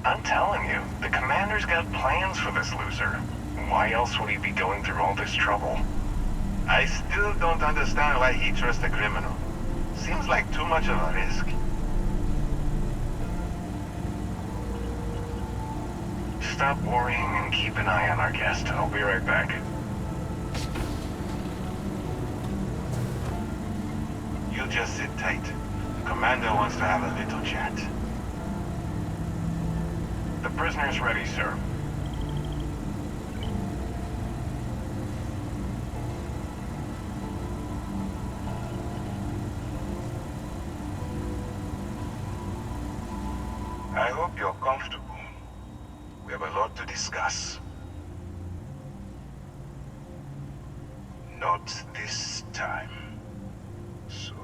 I'm telling you, the commander's got plans for this loser. Why else would he be going through all this trouble? I still don't understand why he trusts a criminal. Seems like too much of a risk. Stop worrying and keep an eye on our guest. I'll be right back. You just sit tight. Commander wants to have a little chat. The prisoner's ready, sir. I hope you're comfortable. We have a lot to discuss. Not this time. So,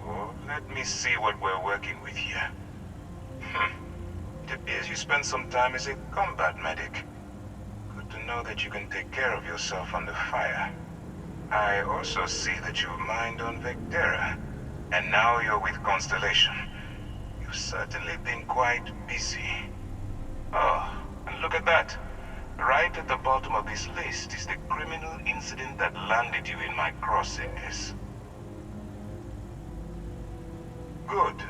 let me see what we're working with here. It appears you spent some time as a combat medic. Good to know that you can take care of yourself under fire. I also see that you've mined on Vectera, and now you're with Constellation. You've certainly been quite busy. Oh, and look at that. Right at the bottom of this list is the criminal incident that landed you in my crosshairs. Good.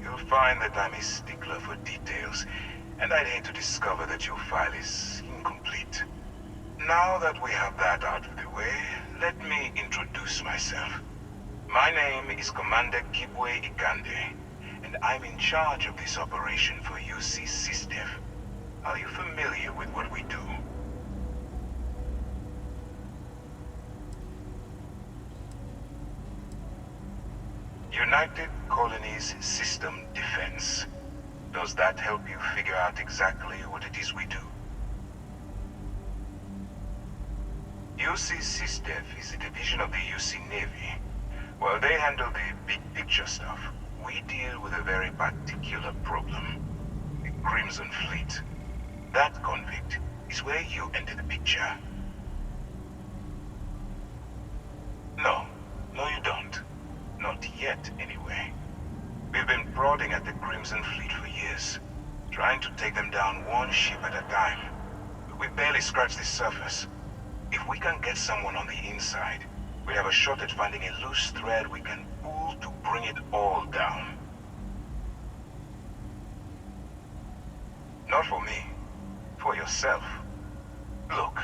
You'll find that I'm a stickler for details, and I'd hate to discover that your file is incomplete. Now that we have that out of the way, let me introduce myself. My name is Commander Kibwe Ikande, and I'm in charge of this operation for UC SysDev. Are you familiar with what we do? United Colonies System Defense. Does that help you figure out exactly what it is we do? UC SysDev is a division of the UC Navy. While they handle the big picture stuff, we deal with a very particular problem. The Crimson Fleet. That convict is where you enter the picture. No, you don't. Not yet, anyway. We've been prodding at the Crimson Fleet for years, trying to take them down one ship at a time. But we barely scratched the surface. If we can get someone on the inside, we have a shot at finding a loose thread we can pull to bring it all down. Not for me. For yourself. Look,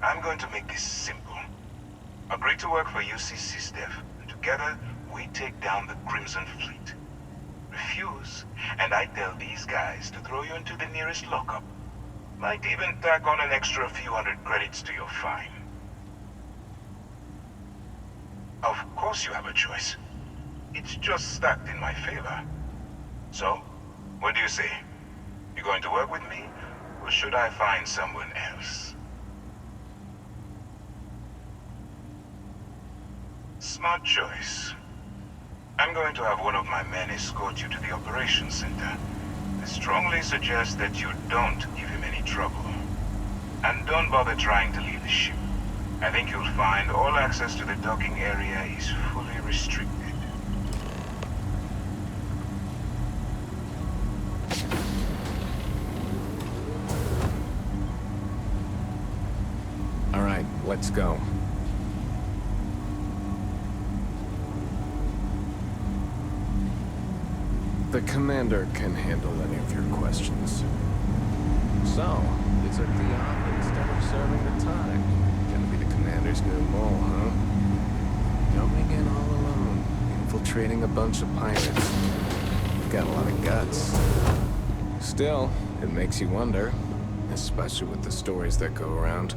I'm going to make this simple. Agree to work for UC SysDev, and together, we take down the Crimson Fleet. Refuse, and I tell these guys to throw you into the nearest lockup. Might even tack on an extra few hundred credits to your fine. Of course you have a choice. It's just stacked in my favor. So, what do you say? You going to work with me, or should I find someone else? Smart choice. I'm going to have one of my men escort you to the operations center. I strongly suggest that you don't give him any trouble. And don't bother trying to leave the ship. I think you'll find all access to the docking area is fully restricted. All right, let's go. The commander can handle any of your questions. So, it's a Theon instead of serving the time. Gonna be the commander's new mole, huh? Going in all alone, infiltrating a bunch of pirates. You've got a lot of guts. Still, it makes you wonder, especially with the stories that go around.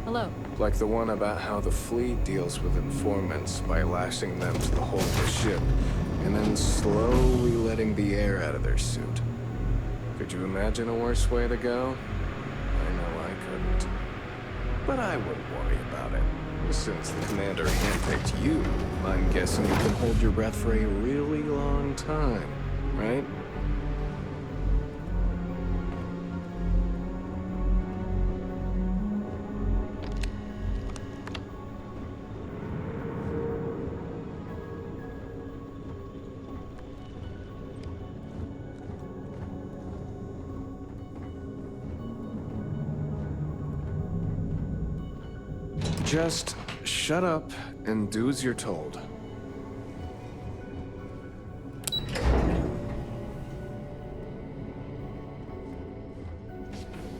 Hello. Like the one about how the fleet deals with informants by lashing them to the hull of the ship, and then slowly letting the air out of their suit. Could you imagine a worse way to go? I know I couldn't. But I wouldn't worry about it. Since the commander handpicked you, I'm guessing you can hold your breath for a really long time, right? Just shut up and do as you're told.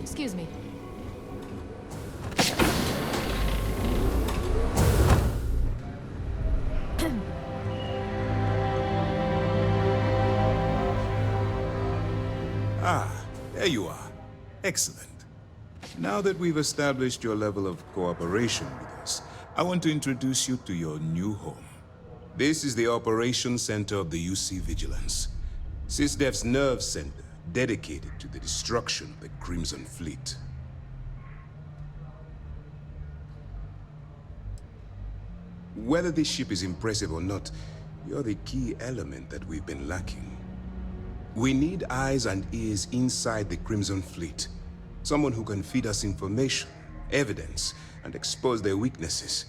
Excuse me. There you are. Excellent. Now that we've established your level of cooperation with us, I want to introduce you to your new home. This is the Operations Center of the UC Vigilance, SysDef's nerve center dedicated to the destruction of the Crimson Fleet. Whether this ship is impressive or not, you're the key element that we've been lacking. We need eyes and ears inside the Crimson Fleet. Someone who can feed us information, evidence, and expose their weaknesses.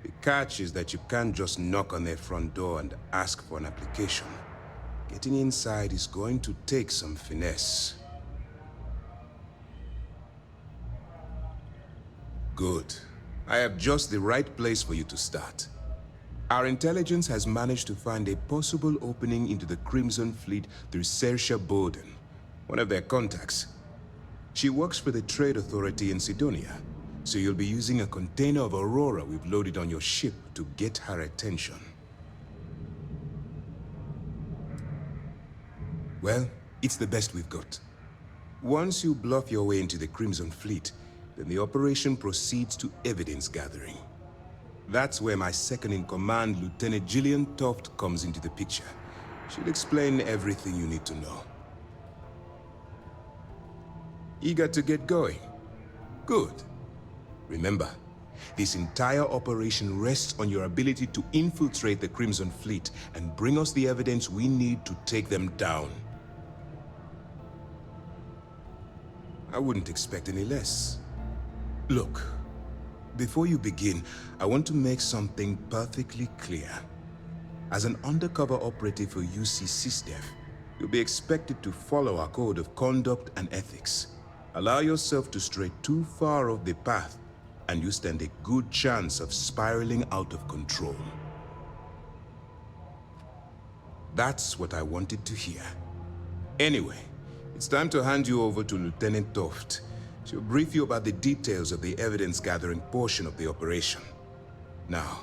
The catch is that you can't just knock on their front door and ask for an application. Getting inside is going to take some finesse. Good. I have just the right place for you to start. Our intelligence has managed to find a possible opening into the Crimson Fleet through Saoirse Bowden, one of their contacts. She works for the Trade Authority in Sidonia, so you'll be using a container of Aurora we've loaded on your ship to get her attention. Well, it's the best we've got. Once you bluff your way into the Crimson Fleet, then the operation proceeds to evidence gathering. That's where my second-in-command, Lieutenant Gillian Toft, comes into the picture. She'll explain everything you need to know. Eager to get going? Good. Remember, this entire operation rests on your ability to infiltrate the Crimson Fleet and bring us the evidence we need to take them down. I wouldn't expect any less. Look. Before you begin, I want to make something perfectly clear. As an undercover operative for UC SysDef, you'll be expected to follow our code of conduct and ethics. Allow yourself to stray too far off the path, and you stand a good chance of spiraling out of control. That's what I wanted to hear. Anyway, it's time to hand you over to Lieutenant Toft. She'll brief you about the details of the evidence-gathering portion of the operation. Now,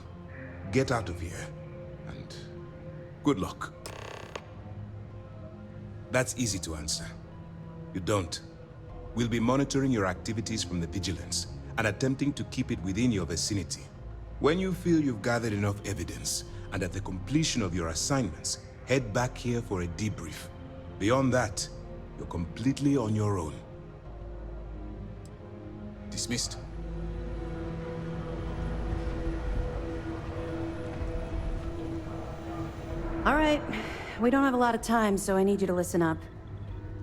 get out of here, and good luck. That's easy to answer. You don't. We'll be monitoring your activities from the Vigilance, and attempting to keep it within your vicinity. When you feel you've gathered enough evidence, and at the completion of your assignments, head back here for a debrief. Beyond that, you're completely on your own. Dismissed. All right, we don't have a lot of time, so I need you to listen up.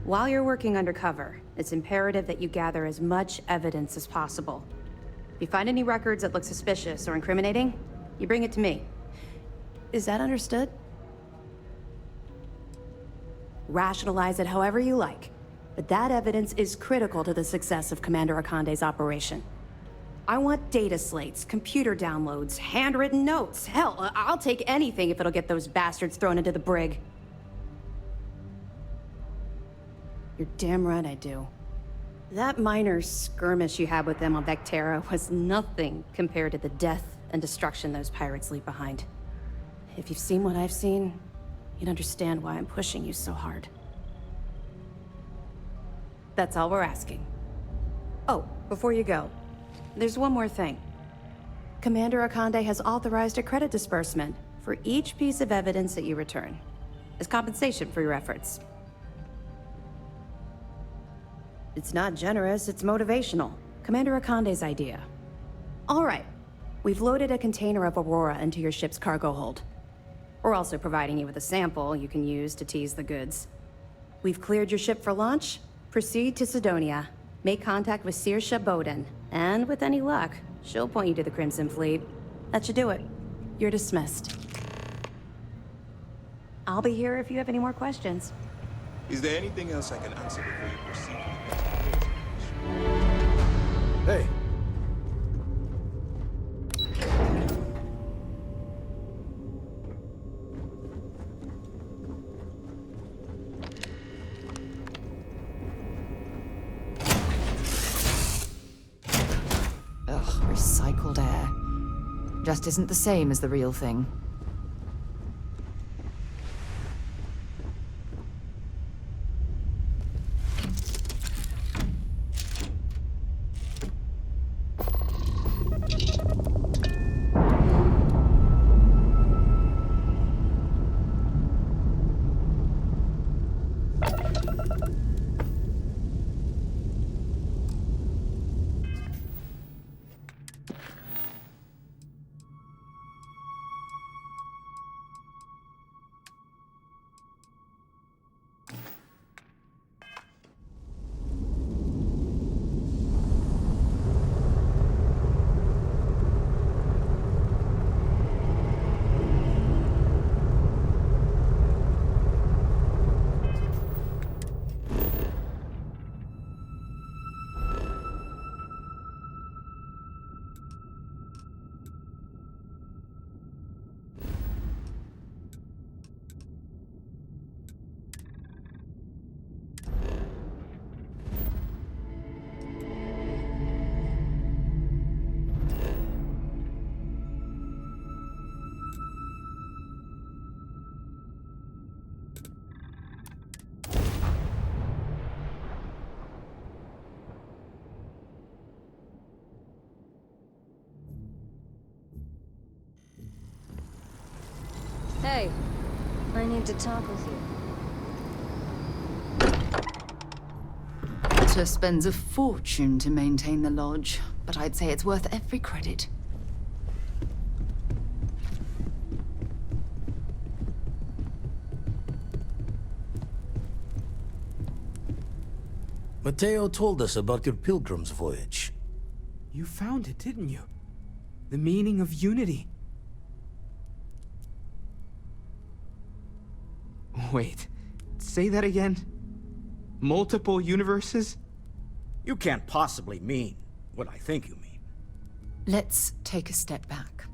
While you're working undercover, it's imperative that you gather as much evidence as possible. If you find any records that look suspicious or incriminating, you bring it to me. Is that understood? Rationalize it however you like. But that evidence is critical to the success of Commander Akande's operation. I want data slates, computer downloads, handwritten notes. Hell, I'll take anything if it'll get those bastards thrown into the brig. You're damn right I do. That minor skirmish you had with them on Vectera was nothing compared to the death and destruction those pirates leave behind. If you've seen what I've seen, you'd understand why I'm pushing you so hard. That's all we're asking. Oh, before you go, there's one more thing. Commander Akande has authorized a credit disbursement for each piece of evidence that you return, as compensation for your efforts. It's not generous, it's motivational. Commander Akande's idea. All right, we've loaded a container of Aurora into your ship's cargo hold. We're also providing you with a sample you can use to tease the goods. We've cleared your ship for launch. Proceed to Sidonia, make contact with Saoirse Bowden, and with any luck, she'll point you to the Crimson Fleet. That should do it. You're dismissed. I'll be here if you have any more questions. Is there anything else I can answer before you proceed? Hey. just isn't the same as the real thing. Hey, I need to talk with you. Potter spends a fortune to maintain the lodge, but I'd say it's worth every credit. Mateo told us about your pilgrim's voyage. You found it, didn't you? The meaning of unity. Wait, say that again? Multiple universes? You can't possibly mean what I think you mean. Let's take a step back.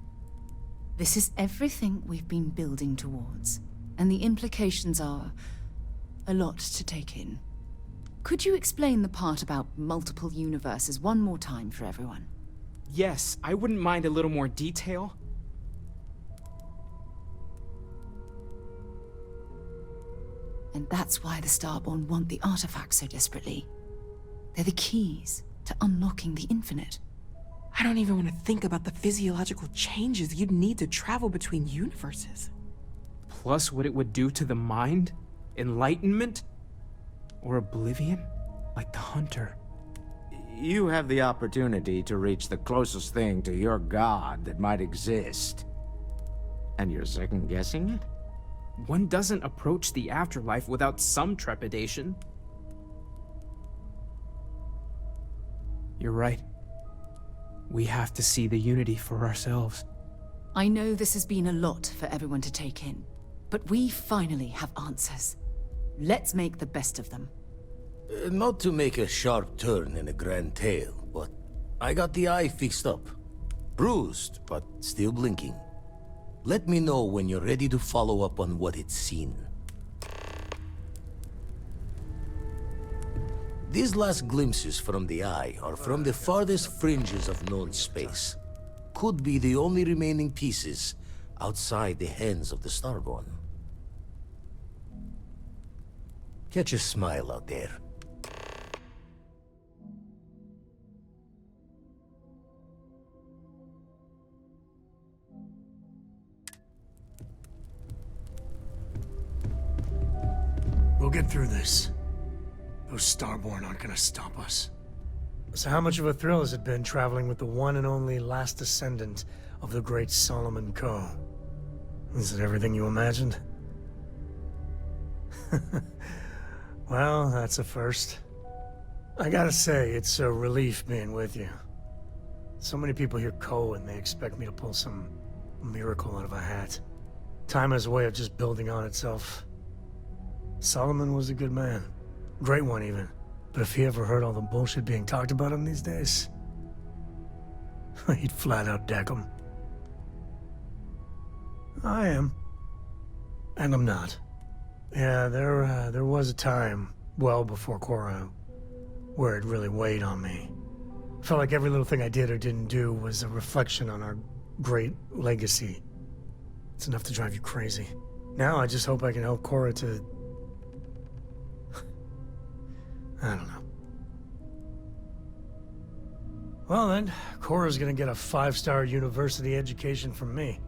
This is everything we've been building towards, and the implications are a lot to take in. Could you explain the part about multiple universes one more time for everyone? Yes, I wouldn't mind a little more detail. And that's why the Starborn want the artifacts so desperately. They're the keys to unlocking the infinite. I don't even want to think about the physiological changes you'd need to travel between universes. Plus what it would do to the mind? Enlightenment? Or oblivion? Like the Hunter. You have the opportunity to reach the closest thing to your god that might exist. And you're second-guessing it? One doesn't approach the afterlife without some trepidation. You're right. We have to see the unity for ourselves. I know this has been a lot for everyone to take in, but we finally have answers. Let's make the best of them. Not to make a sharp turn in a grand tale, but I got the eye fixed up. Bruised, but still blinking. Let me know when you're ready to follow up on what it's seen. These last glimpses from the eye are from the farthest fringes of known space. Could be the only remaining pieces outside the hands of the Starborn. Catch a smile out there. We'll get through this. Those Starborn aren't gonna stop us. So how much of a thrill has it been traveling with the one and only last descendant of the great Solomon Coe? Is it everything you imagined? Well, that's a first. I gotta say, it's a relief being with you. So many people hear Coe and they expect me to pull some miracle out of a hat. Time has a way of just building on itself. Solomon was a good man. Great one, even. But if he ever heard all the bullshit being talked about him these days, he'd flat out deck him. I am. And I'm not. Yeah, there was a time, well before Korra, where it really weighed on me. Felt like every little thing I did or didn't do was a reflection on our great legacy. It's enough to drive you crazy. Now I just hope I can help Cora to... I don't know. Well then, Cora's gonna get a 5-star university education from me.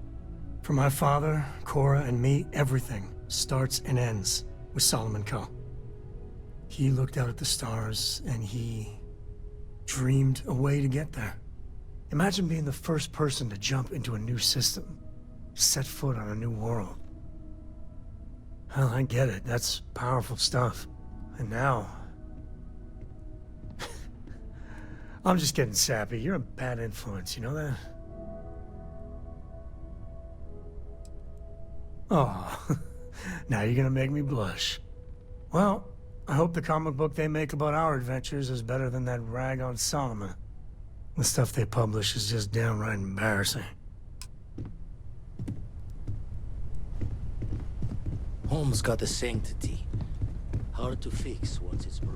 For my father, Cora, and me, everything starts and ends with Solomon Co. He looked out at the stars, and he dreamed a way to get there. Imagine being the first person to jump into a new system, set foot on a new world. Well, I get it. That's powerful stuff. And now... I'm just getting sappy. You're a bad influence, you know that? Oh, now you're gonna make me blush. Well, I hope the comic book they make about our adventures is better than that rag on Solomon. The stuff they publish is just downright embarrassing. Home's got a sanctity. Hard to fix once it's broken.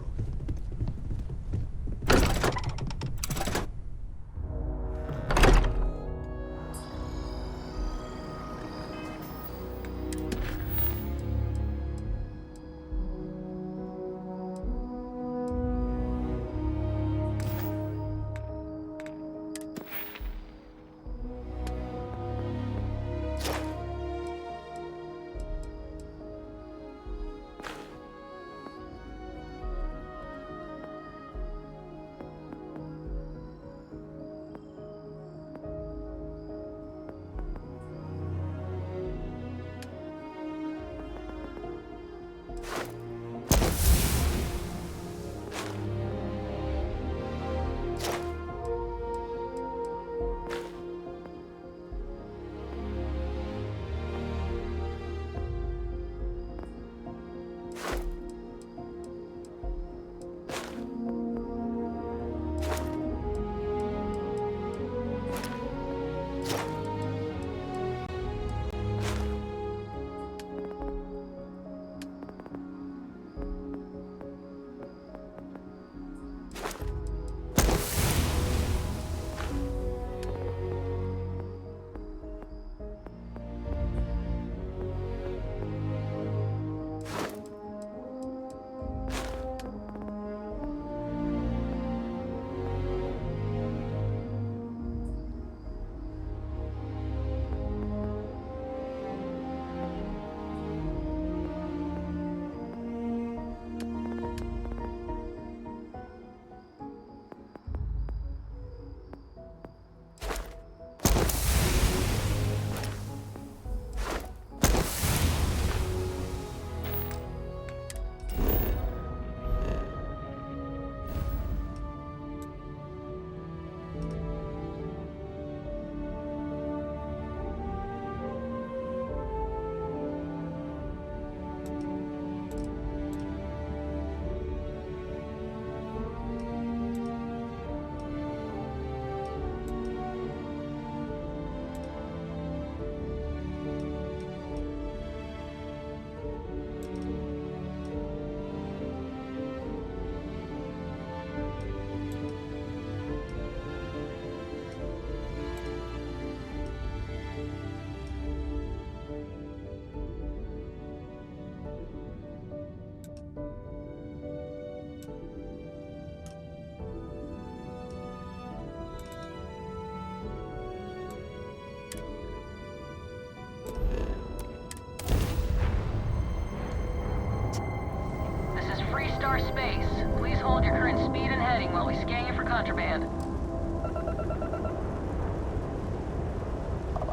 Star Space. Please hold your current speed and heading while we scan you for contraband.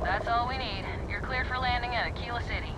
That's all we need. You're cleared for landing at Aquila City.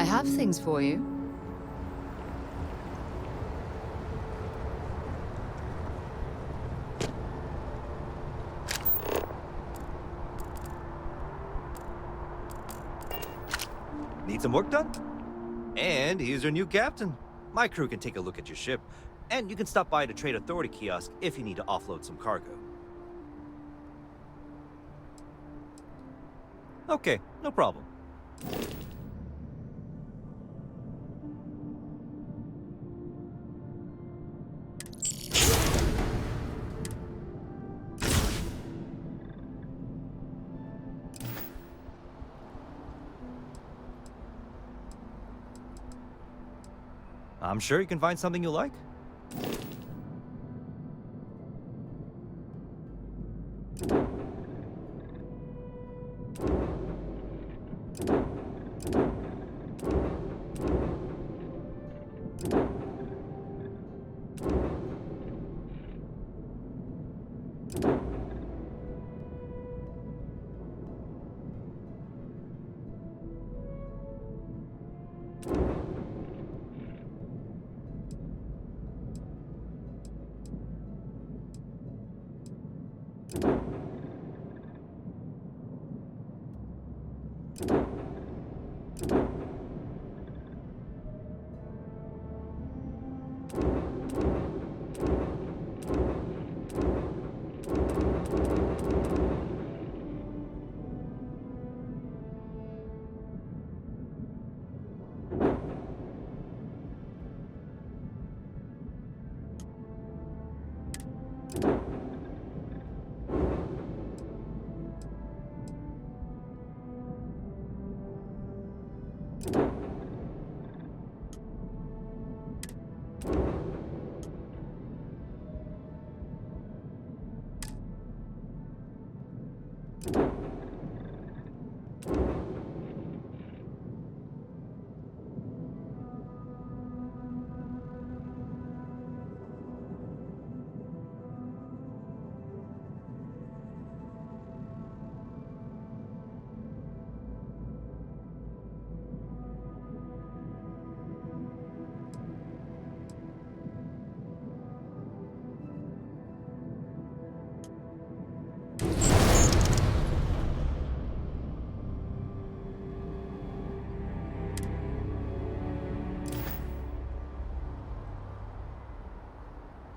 I have things for you. Need some work done? And here's your new captain. My crew can take a look at your ship, and you can stop by the Trade Authority kiosk if you need to offload some cargo. Okay, no problem. I'm sure you can find something you like.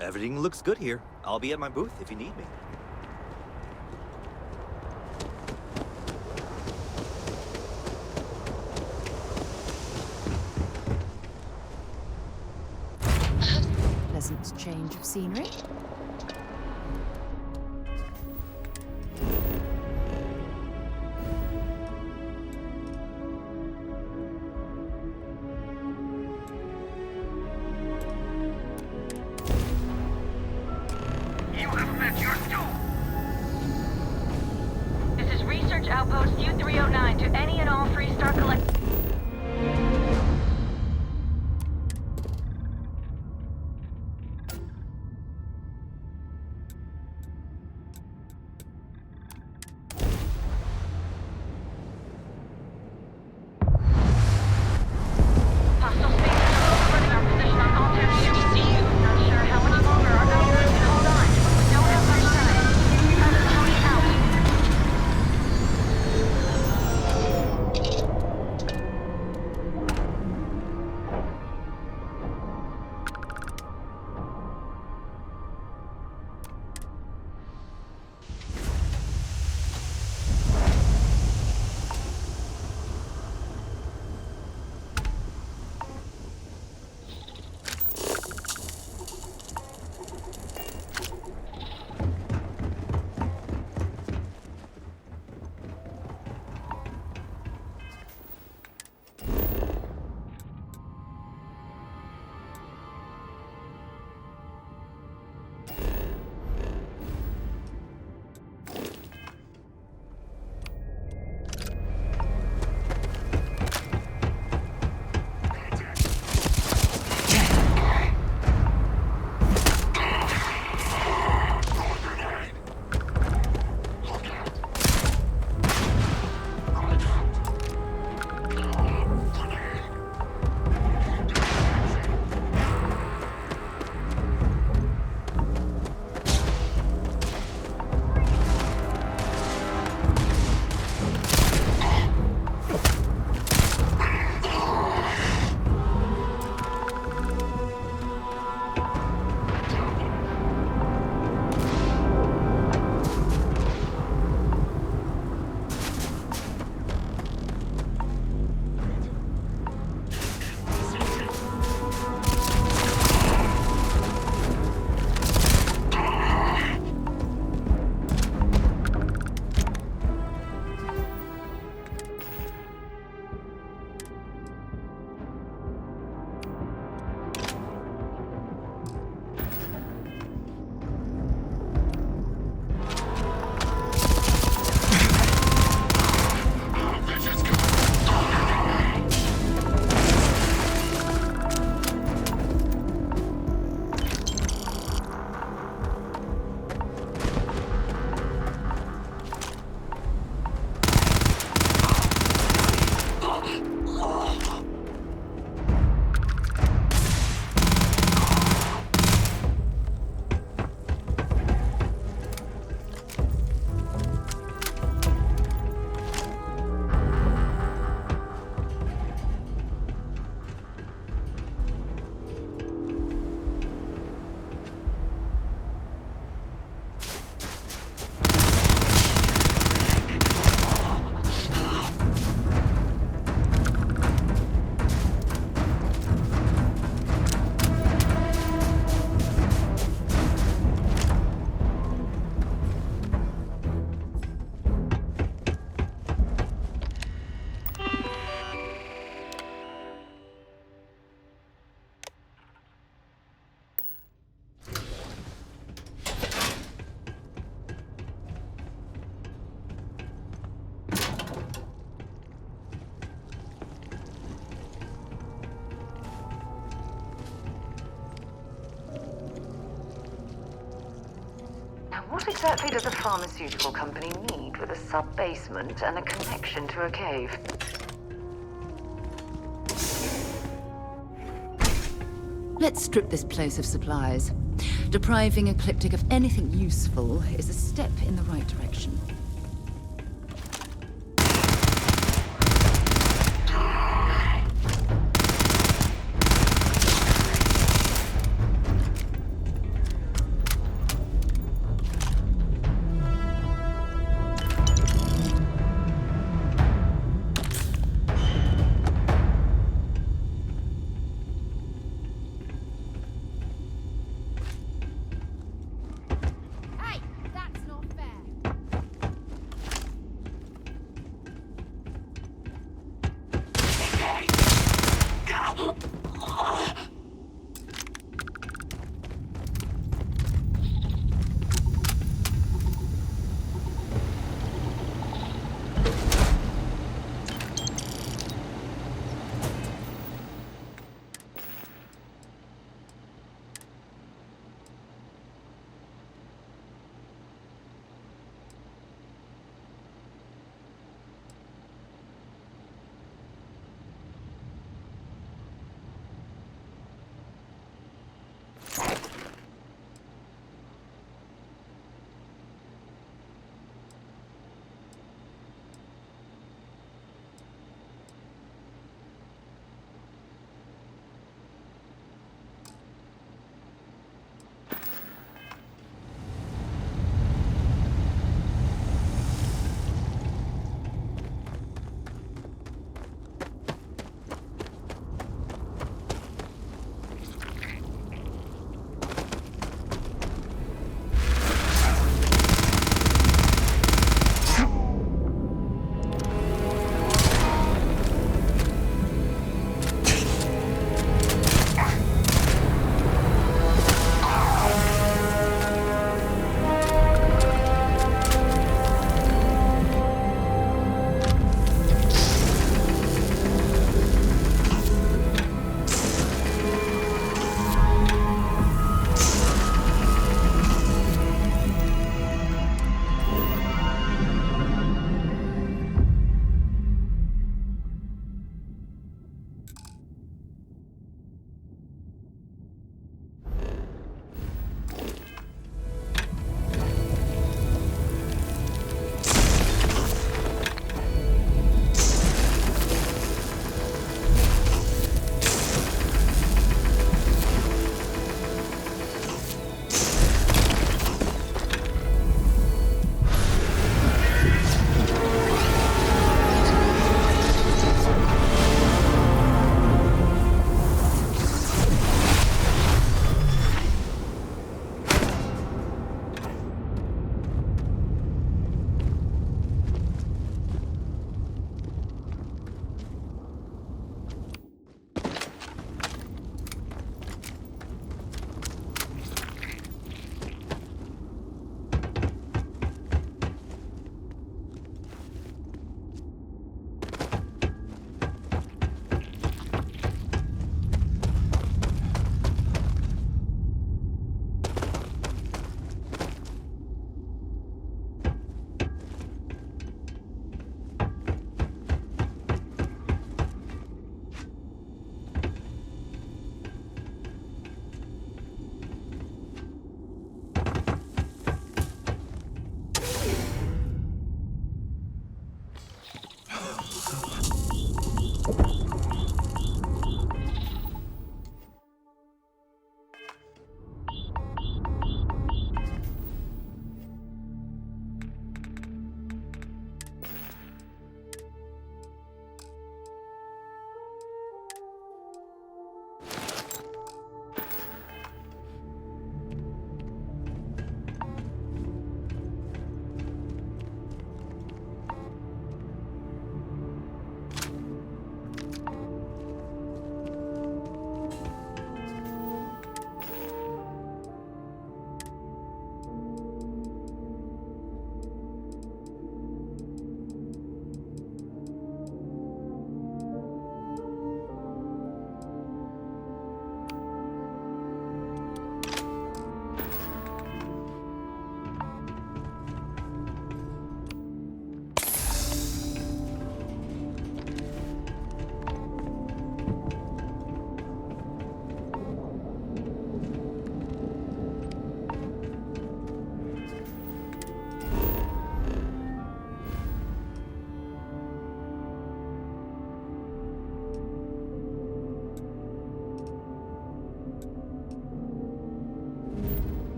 Everything looks good here. I'll be at my booth if you need me. Pleasant change of scenery. This is Research Outpost U-309 to any and all Freestar collect. Hostile space running our position on Altair 62. Not sure how much longer our outpost can hold on, but we don't have much time. Private Tony out. What exactly does a pharmaceutical company need with a sub-basement and a connection to a cave? Let's strip this place of supplies. Depriving Ecliptic of anything useful is a step in the right direction.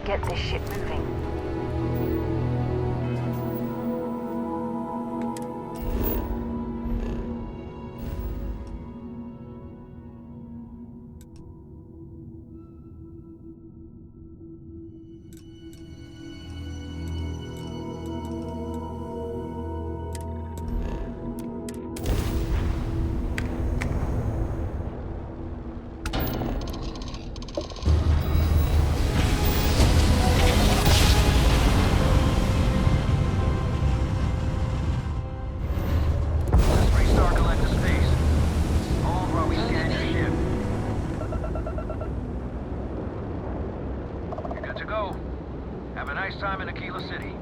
get this ship moving. Have a nice time in Aquila City.